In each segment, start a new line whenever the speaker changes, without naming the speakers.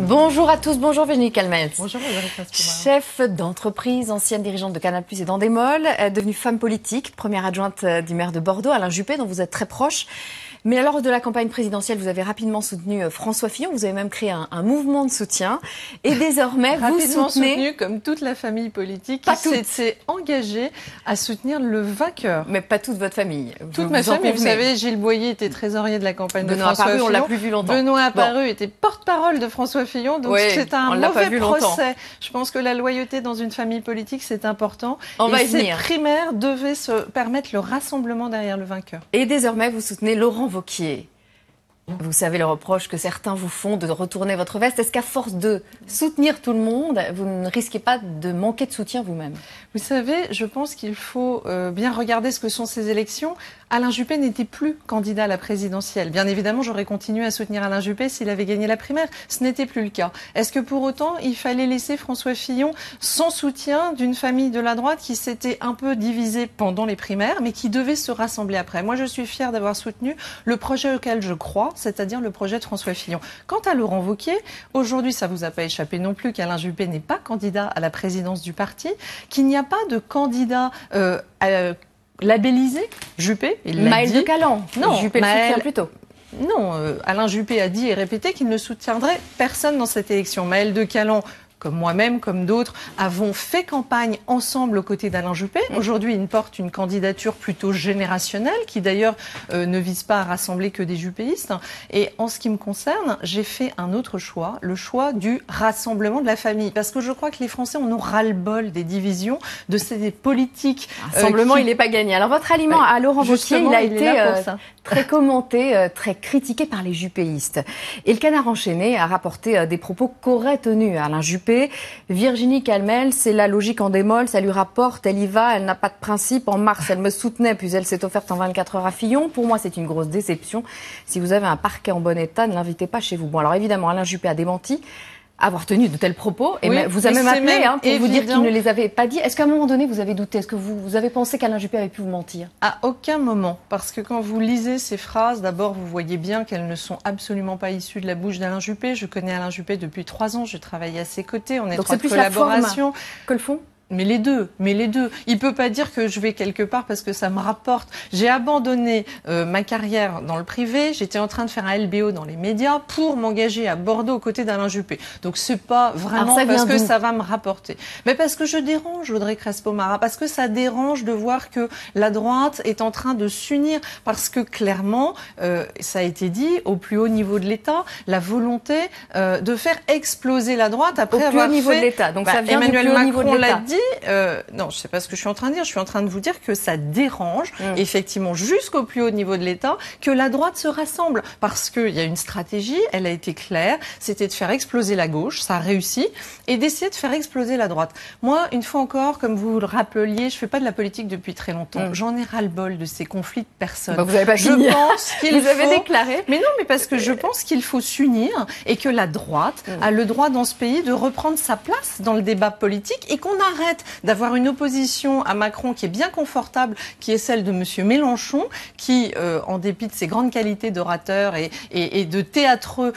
Bonjour à tous, bonjour Virginie Calmels.
Bonjour Frédéric Raspoumara.
Chef d'entreprise, ancienne dirigeante de Canal+ et d'Endemol, devenue femme politique, première adjointe du maire de Bordeaux, Alain Juppé, dont vous êtes très proche. Mais lors de la campagne présidentielle, vous avez rapidement soutenu François Fillon, vous avez même créé un mouvement de soutien. Et désormais, vous soutenez...
soutenu, comme toute la famille politique,
Pas
qui s'est engagée à soutenir le vainqueur.
Mais pas toute votre famille.
Toute ma famille, vous savez, Gilles Boyer était trésorier de la campagne de François Fillon.
On l'a plus vu longtemps.
Benoît Apparu était porte-parole de François Fillon, donc c'est un mauvais procès. Je pense que la loyauté dans une famille politique, c'est important. Et ces primaires devaient se permettre le rassemblement derrière le vainqueur.
Et désormais, vous soutenez Laurent Wauquiez. Vous savez le reproche que certains vous font de retourner votre veste. Est-ce qu'à force de soutenir tout le monde, vous ne risquez pas de manquer de soutien vous-même?
Vous savez, je pense qu'il faut bien regarder ce que sont ces élections. Alain Juppé n'était plus candidat à la présidentielle. Bien évidemment, j'aurais continué à soutenir Alain Juppé s'il avait gagné la primaire. Ce n'était plus le cas. Est-ce que pour autant, il fallait laisser François Fillon sans soutien d'une famille de la droite qui s'était un peu divisée pendant les primaires, mais qui devait se rassembler après? Moi, je suis fière d'avoir soutenu le projet auquel je crois, c'est-à-dire le projet de François Fillon. Quant à Laurent Wauquiez, aujourd'hui, ça vous a pas échappé non plus qu'Alain Juppé n'est pas candidat à la présidence du parti, qu'il n'y a pas de candidat labellisé. Juppé, il l'a dit.
Maël de Caland.
Non,
Juppé le soutient plutôt.
Non, Alain Juppé a dit et répété qu'il ne soutiendrait personne dans cette élection. Maël de Caland, comme moi-même, comme d'autres, avons fait campagne ensemble aux côtés d'Alain Juppé. Aujourd'hui, il porte une candidature plutôt générationnelle, qui d'ailleurs ne vise pas à rassembler que des juppéistes. Et en ce qui me concerne, j'ai fait un autre choix, le choix du rassemblement de la famille. Parce que je crois que les Français, on nous ras-le-bol des divisions, de ces politiques.
Rassemblement, il n'est pas gagné. Alors votre aliment à Laurent Wauquiez, il a été très commenté, très critiqué par les juppéistes. Et le Canard enchaîné a rapporté des propos qu'aurait tenus Alain Juppé. Virginie Calmels, c'est la logique Endemol, ça lui rapporte, elle y va, elle n'a pas de principe. En mars, elle me soutenait, puis elle s'est offerte en 24 heures à Fillon. Pour moi, c'est une grosse déception. Si vous avez un parquet en bon état, ne l'invitez pas chez vous. Bon, alors évidemment, Alain Juppé a démenti avoir tenu de tels propos, et
oui,
vous a même appelé pour vous dire qu'il ne les avait pas dit. Est-ce qu'à un moment donné, vous avez douté? Est-ce que vous avez pensé qu'Alain Juppé avait pu vous mentir?
À aucun moment, parce que quand vous lisez ces phrases, d'abord, vous voyez bien qu'elles ne sont absolument pas issues de la bouche d'Alain Juppé. Je connais Alain Juppé depuis 3 ans, je travaille à ses côtés, on est en collaboration.
Donc c'est plus la forme que le fond?
Mais les deux. Il peut pas dire que je vais quelque part parce que ça me rapporte. J'ai abandonné ma carrière dans le privé. J'étais en train de faire un LBO dans les médias pour m'engager à Bordeaux aux côtés d'Alain Juppé. Donc c'est pas vraiment parce que ça va me rapporter. Mais parce que je dérange, Audrey Raspoumara. Parce que ça dérange de voir que la droite est en train de s'unir. Parce que clairement, ça a été dit, au plus haut niveau de l'État, la volonté de faire exploser la droite après avoir fait...
Au plus haut niveau de l'État. Donc ça vient
Emmanuel
du plus haut niveau de
Macron
l'État.
l'a dit. Non, je sais pas ce que je suis en train de dire. Je suis en train de vous dire que ça dérange, effectivement, jusqu'au plus haut niveau de l'État, que la droite se rassemble. Parce qu'il y a une stratégie, elle a été claire, c'était de faire exploser la gauche, ça a réussi, et d'essayer de faire exploser la droite. Moi, une fois encore, comme vous le rappeliez, je fais pas de la politique depuis très longtemps. J'en ai ras-le-bol de ces conflits de personnes.
Vous avez pas fini.
Je pense qu'il
vous avez déclaré.
Mais non, mais parce que je pense qu'il faut s'unir et que la droite a le droit dans ce pays de reprendre sa place dans le débat politique et qu'on arrête d'avoir une opposition à Macron qui est bien confortable, qui est celle de monsieur Mélenchon, qui, en dépit de ses grandes qualités d'orateur et de théâtreux,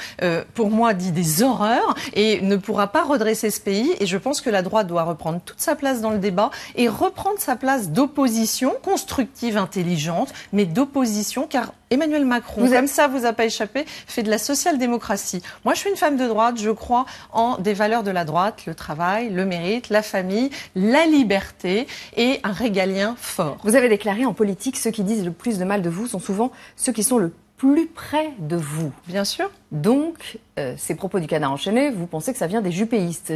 pour moi, dit des horreurs et ne pourra pas redresser ce pays. Et je pense que la droite doit reprendre toute sa place dans le débat et reprendre sa place d'opposition constructive, intelligente, mais d'opposition, car Emmanuel Macron, comme ça vous a pas échappé, fait de la social-démocratie. Moi, je suis une femme de droite, je crois en des valeurs de la droite, le travail, le mérite, la famille, la liberté et un régalien fort.
Vous avez déclaré en politique, ceux qui disent le plus de mal de vous sont souvent ceux qui sont le plus près de vous.
Bien sûr.
Donc, ces propos du Canard enchaîné, vous pensez que ça vient des juppéistes?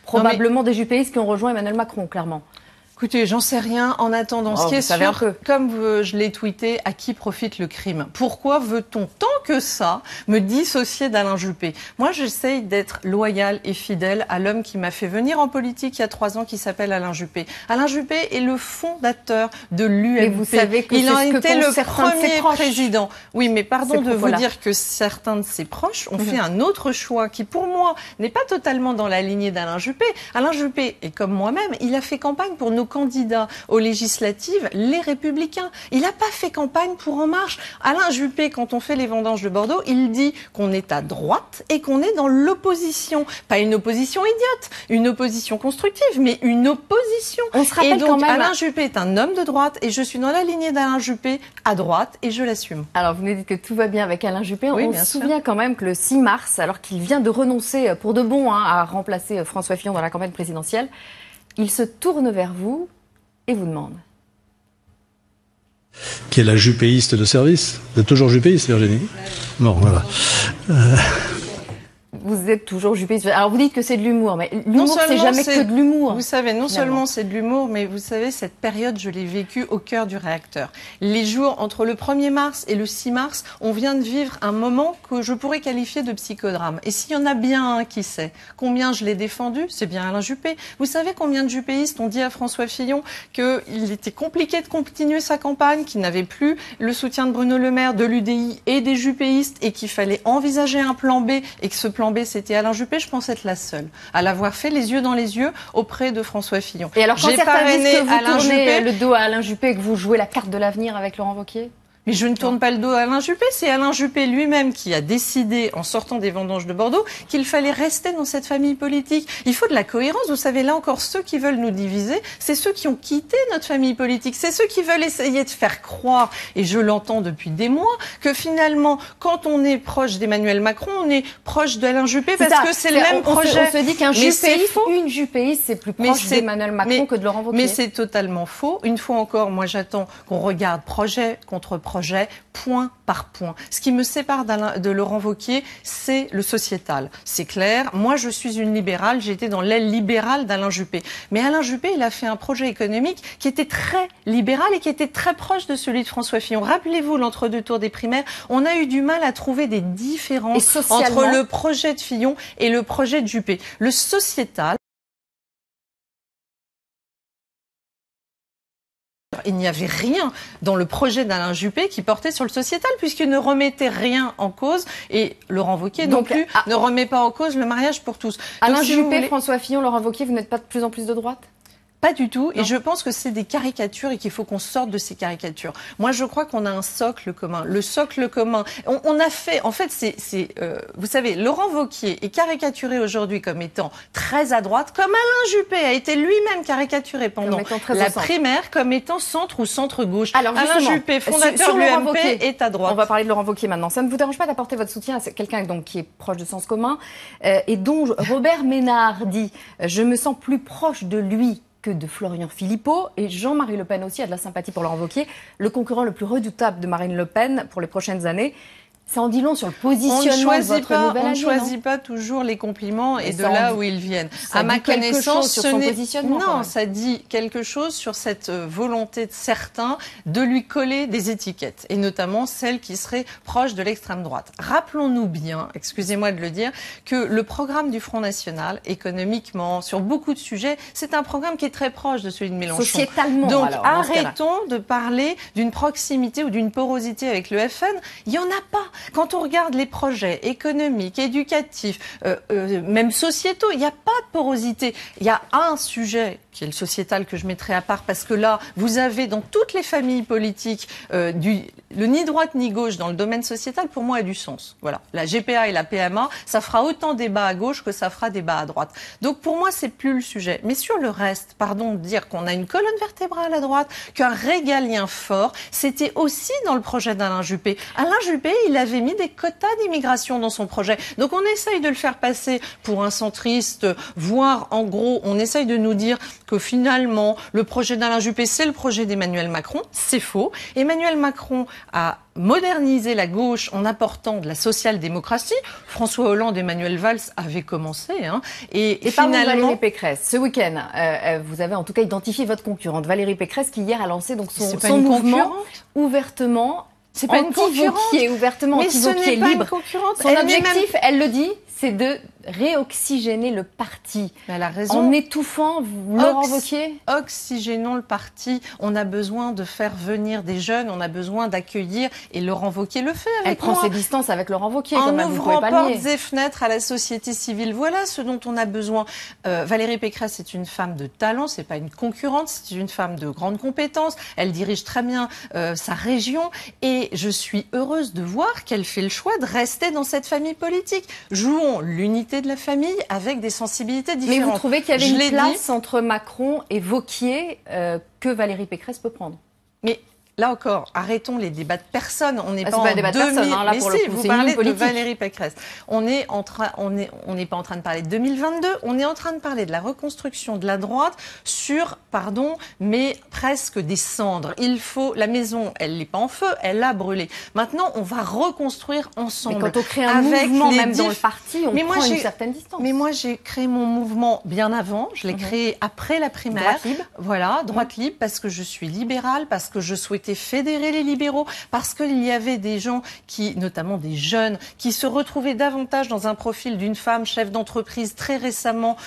Probablement des juppéistes qui ont rejoint Emmanuel Macron, clairement.
Écoutez, j'en sais rien. En attendant, ce qui est sûr, comme je l'ai tweeté, à qui profite le crime? Pourquoi veut-on tant que ça me dissocier d'Alain Juppé? Moi, j'essaye d'être loyale et fidèle à l'homme qui m'a fait venir en politique il y a 3 ans, qui s'appelle Alain Juppé. Alain Juppé est le fondateur de l'UMP.
Vous savez que
il a été le premier président. Oui, mais pardon de vous dire que certains de ses proches ont fait un autre choix qui, pour moi, n'est pas totalement dans la lignée d'Alain Juppé. Alain Juppé, et comme moi-même, il a fait campagne pour nos candidat aux législatives les Républicains. Il n'a pas fait campagne pour En Marche. Alain Juppé, quand on fait les vendanges de Bordeaux, il dit qu'on est à droite et qu'on est dans l'opposition. Pas une opposition idiote, une opposition constructive, mais une opposition.
On se rappelle
et donc,
quand même...
Alain Juppé est un homme de droite et je suis dans la lignée d'Alain Juppé à droite et je l'assume.
Alors, vous nous dites que tout va bien avec Alain Juppé. Oui, on se souvient quand même que le 6 mars, alors qu'il vient de renoncer pour de bon à remplacer François Fillon dans la campagne présidentielle, il se tourne vers vous et vous demande.
Qui est la juppéiste de service? Vous êtes toujours juppéiste, Virginie? Bon, voilà.
Vous êtes toujours juppéiste. Alors vous dites que c'est de l'humour, mais l'humour c'est jamais que de l'humour.
Vous savez, non seulement c'est de l'humour, mais vous savez, cette période, je l'ai vécue au cœur du réacteur. Les jours entre le 1er mars et le 6 mars, on vient de vivre un moment que je pourrais qualifier de psychodrame. Et s'il y en a bien un qui sait combien je l'ai défendu, c'est bien Alain Juppé. Vous savez combien de juppéistes ont dit à François Fillon qu'il était compliqué de continuer sa campagne, qu'il n'avait plus le soutien de Bruno Le Maire, de l'UDI et des juppéistes, et qu'il fallait envisager un plan B, et que ce plan B, c'était Alain Juppé. Je pense être la seule à l'avoir fait les yeux dans les yeux auprès de François Fillon.
Et alors, quand certains disent que vous tournez le dos à Alain Juppé et que vous jouez la carte de l'avenir avec Laurent Wauquiez?
Mais je ne tourne pas le dos à Alain Juppé, c'est Alain Juppé lui-même qui a décidé, en sortant des vendanges de Bordeaux, qu'il fallait rester dans cette famille politique. Il faut de la cohérence. Vous savez, là encore, ceux qui veulent nous diviser, c'est ceux qui ont quitté notre famille politique. C'est ceux qui veulent essayer de faire croire, et je l'entends depuis des mois, que finalement, quand on est proche d'Emmanuel Macron, on est proche d'Alain Juppé parce que c'est le même projet.
On se dit qu'un juppéiste, une juppéiste, c'est plus proche d'Emmanuel Macron que de Laurent Wauquiez.
Mais c'est totalement faux. Une fois encore, moi j'attends qu'on regarde projet contre projet, point par point. Ce qui me sépare de Laurent Wauquiez, c'est le sociétal. C'est clair. Moi, je suis une libérale. J'étais dans l'aile libérale d'Alain Juppé. Mais Alain Juppé, il a fait un projet économique qui était très libéral et qui était très proche de celui de François Fillon. Rappelez-vous, l'entre-deux tours des primaires, on a eu du mal à trouver des différences entre le projet de Fillon et le projet de Juppé. Le sociétal, il n'y avait rien dans le projet d'Alain Juppé qui portait sur le sociétal, puisqu'il ne remettait rien en cause, et Laurent Wauquiez non plus ne remet pas en cause le mariage pour tous.
Alain Juppé, François Fillon, Laurent Wauquiez, vous n'êtes pas de plus en plus de droite ?
Pas du tout, et je pense que c'est des caricatures et qu'il faut qu'on sorte de ces caricatures. Moi, je crois qu'on a un socle commun. Le socle commun, on a fait, en fait, vous savez, Laurent Wauquiez est caricaturé aujourd'hui comme étant très à droite, comme Alain Juppé a été lui-même caricaturé pendant la primaire comme étant centre ou centre-gauche.
Alors,
Alain Juppé, fondateur de l'UMP, est à droite.
On va parler de Laurent Wauquiez maintenant. Ça ne vous dérange pas d'apporter votre soutien à quelqu'un qui est proche de Sens commun et dont Robert Ménard dit « Je me sens plus proche de lui » que de Florian Philippot, et Jean-Marie Le Pen aussi a de la sympathie pour Laurent Wauquiez, le concurrent le plus redoutable de Marine Le Pen pour les prochaines années. Ça en dit long sur le positionnement de votre nouvelle alliée.
On ne choisit pas toujours les compliments et de là où ils viennent. À ma connaissance,
sur son positionnement.
Non, ça dit quelque chose sur cette volonté de certains de lui coller des étiquettes, et notamment celles qui seraient proches de l'extrême droite. Rappelons-nous bien, excusez-moi de le dire, que le programme du Front National, économiquement, sur beaucoup de sujets, c'est un programme qui est très proche de celui de Mélenchon.
Sociétalement,
donc
alors,
arrêtons de parler d'une proximité ou d'une porosité avec le FN. Il n'y en a pas. Quand on regarde les projets économiques, éducatifs, même sociétaux, il n'y a pas de porosité. Il y a un sujet qui est le sociétal que je mettrai à part, parce que là, vous avez dans toutes les familles politiques le ni droite ni gauche dans le domaine sociétal, pour moi, a du sens. Voilà, la GPA et la PMA, ça fera autant débat à gauche que ça fera débat à droite. Donc pour moi, c'est plus le sujet. Mais sur le reste, pardon de dire qu'on a une colonne vertébrale à droite, qu'un régalien fort, c'était aussi dans le projet d'Alain Juppé. Alain Juppé, il avait mis des quotas d'immigration dans son projet. Donc on essaye de le faire passer pour un centriste, voire en gros, on essaye de nous dire que finalement, le projet d'Alain Juppé, c'est le projet d'Emmanuel Macron. C'est faux. Emmanuel Macron a modernisé la gauche en apportant de la social-démocratie. François Hollande et Manuel Valls avaient commencé. Et
finalement, Valérie Pécresse, ce week-end, vous avez en tout cas identifié votre concurrente, Valérie Pécresse, qui hier a lancé donc son mouvement ouvertement.
C'est pas une concurrente.
Ouvertement anti-Wauquiez libre.
Une concurrente.
Son objectif, elle le dit, c'est de réoxygéner le parti
elle a raison.
en étouffant Laurent Wauquiez?
Oxygénons le parti. On a besoin de faire venir des jeunes, on a besoin d'accueillir, et Laurent Wauquiez le fait avec
Elle prend ses distances avec Laurent Wauquiez.
En ouvrant portes et fenêtres à la société civile. Voilà ce dont on a besoin. Valérie Pécresse est une femme de talent, c'est pas une concurrente, c'est une femme de grande compétence. Elle dirige très bien sa région, et je suis heureuse de voir qu'elle fait le choix de rester dans cette famille politique. Jouons l'unité de la famille avec des sensibilités différentes.
Mais vous trouvez qu'il y avait une place entre Macron et Wauquiez que Valérie Pécresse peut prendre?
Mais là encore, arrêtons les débats de personnes. On n'est pas en 2000.
Là, pour le coup,
vous parlez de Valérie Pécresse. On n'est pas en train de parler de 2022. On est en train de parler de la reconstruction de la droite sur, mais presque des cendres. La maison, elle n'est pas en feu, elle a brûlé. Maintenant, on va reconstruire ensemble.
Mais quand on crée un mouvement, même dans le parti, on prend une certaine distance.
Mais moi, j'ai créé mon mouvement bien avant. Je l'ai créé après la primaire.
Droite libre.
Voilà, droite libre, parce que je suis libérale, parce que je souhaitais fédérer les libéraux, parce qu'il y avait des gens notamment des jeunes, qui se retrouvaient davantage dans un profil d'une femme chef d'entreprise très récemment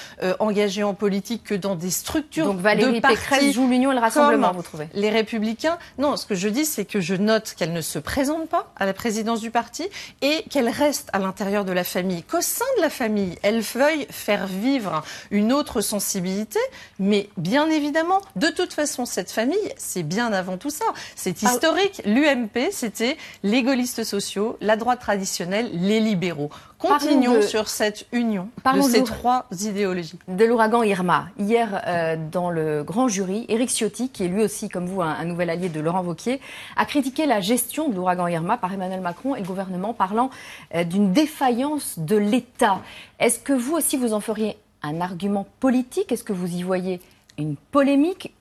engagée en politique que dans des structures
de partis. Donc Valérie Pécresse joue l'union et le rassemblement, vous trouvez?
Les Républicains. Non, ce que je dis, c'est que je note qu'elle ne se présente pas à la présidence du parti et qu'elle reste à l'intérieur de la famille, qu'au sein de la famille, elle veuille faire vivre une autre sensibilité, mais bien évidemment, de toute façon, cette famille, c'est bien avant tout ça. C'est historique. L'UMP, c'était les gaullistes sociaux, la droite traditionnelle, les libéraux. Continuons sur cette union de ces trois idéologies.
De l'ouragan Irma. Hier, dans le grand jury, Éric Ciotti, qui est lui aussi, comme vous, un nouvel allié de Laurent Wauquiez, a critiqué la gestion de l'ouragan Irma par Emmanuel Macron et le gouvernement, parlant d'une défaillance de l'État. Est-ce que vous aussi, vous en feriez un argument politique? Est-ce que vous y voyez une polémique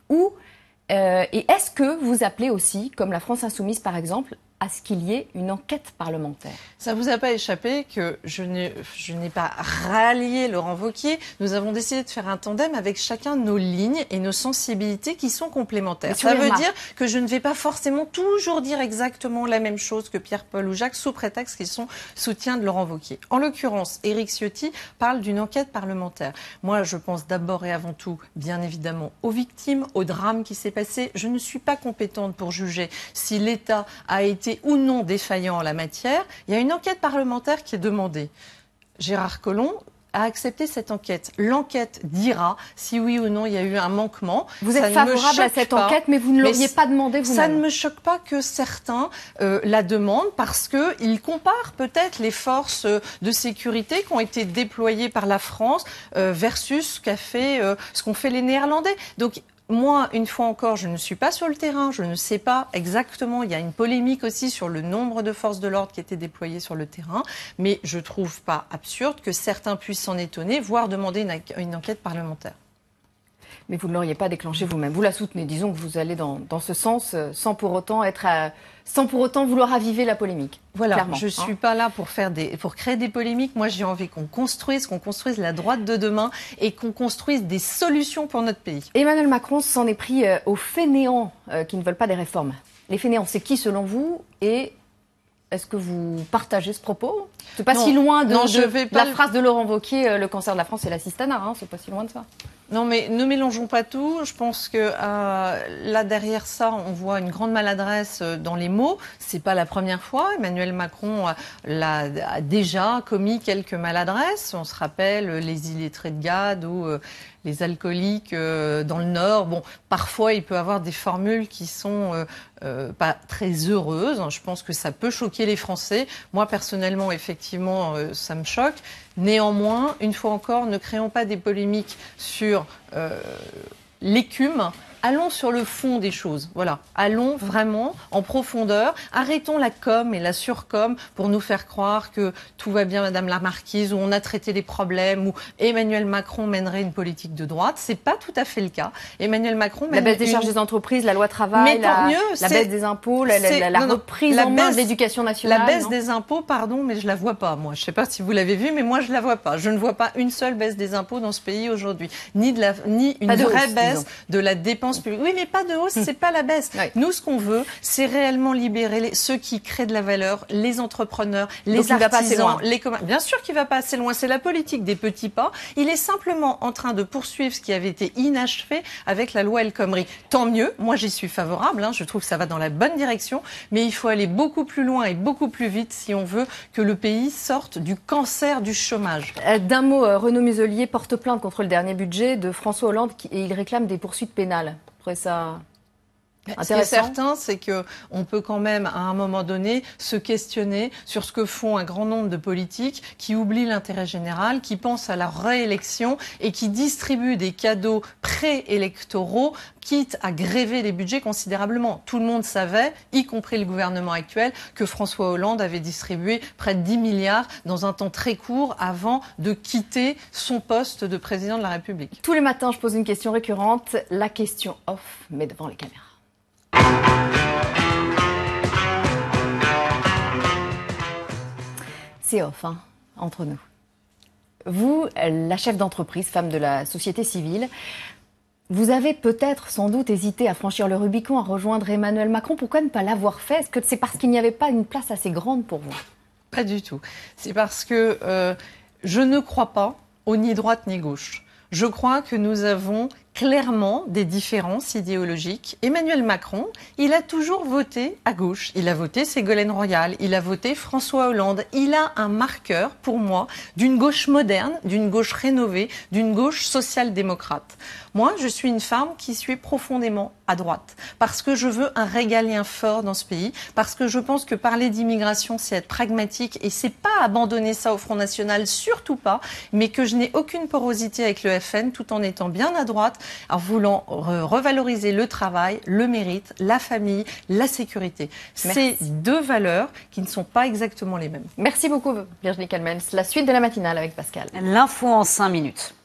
et est-ce que vous appelez aussi, comme la France Insoumise par exemple, à ce qu'il y ait une enquête parlementaire?
Ça ne vous a pas échappé que je n'ai pas rallié Laurent Wauquiez. Nous avons décidé de faire un tandem avec chacun nos lignes et nos sensibilités qui sont complémentaires. Ça veut dire que je ne vais pas forcément toujours dire exactement la même chose que Pierre-Paul ou Jacques sous prétexte qu'ils sont soutiens de Laurent Wauquiez. En l'occurrence, Éric Ciotti parle d'une enquête parlementaire. Moi, je pense d'abord et avant tout, bien évidemment, aux victimes, au drame qui s'est passé. Je ne suis pas compétente pour juger si l'État a été ou non défaillant en la matière. Il y a une enquête parlementaire qui est demandée. Gérard Collomb a accepté cette enquête. L'enquête dira si oui ou non il y a eu un manquement.
Vous êtes favorable à cette enquête, mais vous ne l'auriez pas demandé vous-même.
Ça ne me choque pas que certains la demandent parce qu'ils comparent peut-être les forces de sécurité qui ont été déployées par la France versus ce qu'ont fait les Néerlandais. Donc, moi, une fois encore, je ne suis pas sur le terrain, je ne sais pas exactement. Il y a une polémique aussi sur le nombre de forces de l'ordre qui étaient déployées sur le terrain, mais je ne trouve pas absurde que certains puissent s'en étonner, voire demander une enquête parlementaire.
Mais vous ne l'auriez pas déclenché vous-même. Vous la soutenez, disons que vous allez dans ce sens, sans pour autant vouloir raviver la polémique.
Voilà,
clairement,
je ne suis pas là pour créer des polémiques. Moi, j'ai envie qu'on construise la droite de demain et qu'on construise des solutions pour notre pays.
Emmanuel Macron s'en est pris aux fainéants qui ne veulent pas des réformes. Les fainéants, c'est qui selon vous? Et est-ce que vous partagez ce propos? C'est pas si loin de la phrase de Laurent Wauquiez, le cancer de la France, c'est l'assistanat, c'est pas si loin de ça.
Non, mais ne mélangeons pas tout. Je pense que là, derrière ça, on voit une grande maladresse dans les mots. C'est pas la première fois. Emmanuel Macron a déjà commis quelques maladresses. On se rappelle les illettrés de Gade ou les alcooliques dans le Nord. Bon, parfois, il peut avoir des formules qui sont pas très heureuses. Je pense que ça peut choquer les Français. Moi, personnellement, effectivement, ça me choque. Néanmoins, une fois encore, ne créons pas des polémiques sur l'écume. Allons sur le fond des choses. Voilà. Allons vraiment en profondeur. Arrêtons la com et la surcom pour nous faire croire que tout va bien, Madame la Marquise, où on a traité les problèmes, où Emmanuel Macron mènerait une politique de droite. C'est pas tout à fait le cas. Emmanuel Macron mène
la baisse des charges des entreprises, la loi travail, la baisse des impôts, la reprise en main de l'éducation nationale.
La baisse des impôts, pardon, mais je la vois pas. Moi, je sais pas si vous l'avez vu, mais moi je la vois pas. Je ne vois pas une seule baisse des impôts dans ce pays aujourd'hui, ni une vraie baisse de la dépense finances publiques. Oui, mais pas de hausse, c'est pas la baisse. Oui. Nous, ce qu'on veut, c'est réellement libérer ceux qui créent de la valeur, les entrepreneurs, les artisans, les commerçants. Bien sûr qu'il va pas assez loin. C'est la politique des petits pas. Il est simplement en train de poursuivre ce qui avait été inachevé avec la loi El Khomri. Tant mieux. Moi, j'y suis favorable. Je trouve que ça va dans la bonne direction. Mais il faut aller beaucoup plus loin et beaucoup plus vite si on veut que le pays sorte du cancer du chômage.
D'un mot, Renaud Muselier porte plainte contre le dernier budget de François Hollande et il réclame des poursuites pénales. Après ça...
Ce qui est certain, c'est qu'on peut quand même, à un moment donné, se questionner sur ce que font un grand nombre de politiques qui oublient l'intérêt général, qui pensent à la réélection et qui distribuent des cadeaux préélectoraux, quitte à gréver les budgets considérablement. Tout le monde savait, y compris le gouvernement actuel, que François Hollande avait distribué près de 10 milliards dans un temps très court avant de quitter son poste de président de la République.
Tous les matins, je pose une question récurrente, la question off, mais devant les caméras. C'est off, entre nous. Vous, la chef d'entreprise, femme de la société civile, vous avez peut-être, sans doute, hésité à franchir le Rubicon, à rejoindre Emmanuel Macron. Pourquoi ne pas l'avoir fait? Est-ce que c'est parce qu'il n'y avait pas une place assez grande pour vous?
Pas du tout. C'est parce que je ne crois pas au ni droite ni gauche. Je crois que nous avons clairement des différences idéologiques. Emmanuel Macron, il a toujours voté à gauche. Il a voté Ségolène Royal, il a voté François Hollande. Il a un marqueur, pour moi, d'une gauche moderne, d'une gauche rénovée, d'une gauche social-démocrate. Moi, je suis une femme qui suis profondément à droite, parce que je veux un régalien fort dans ce pays, parce que je pense que parler d'immigration, c'est être pragmatique, et c'est pas abandonner ça au Front National, surtout pas, mais que je n'ai aucune porosité avec le FN, tout en étant bien à droite, en voulant revaloriser le travail, le mérite, la famille, la sécurité. C'est deux valeurs qui ne sont pas exactement les mêmes.
Merci beaucoup Virginie Calmens. La suite de la matinale avec Pascal.
L'info en 5 minutes.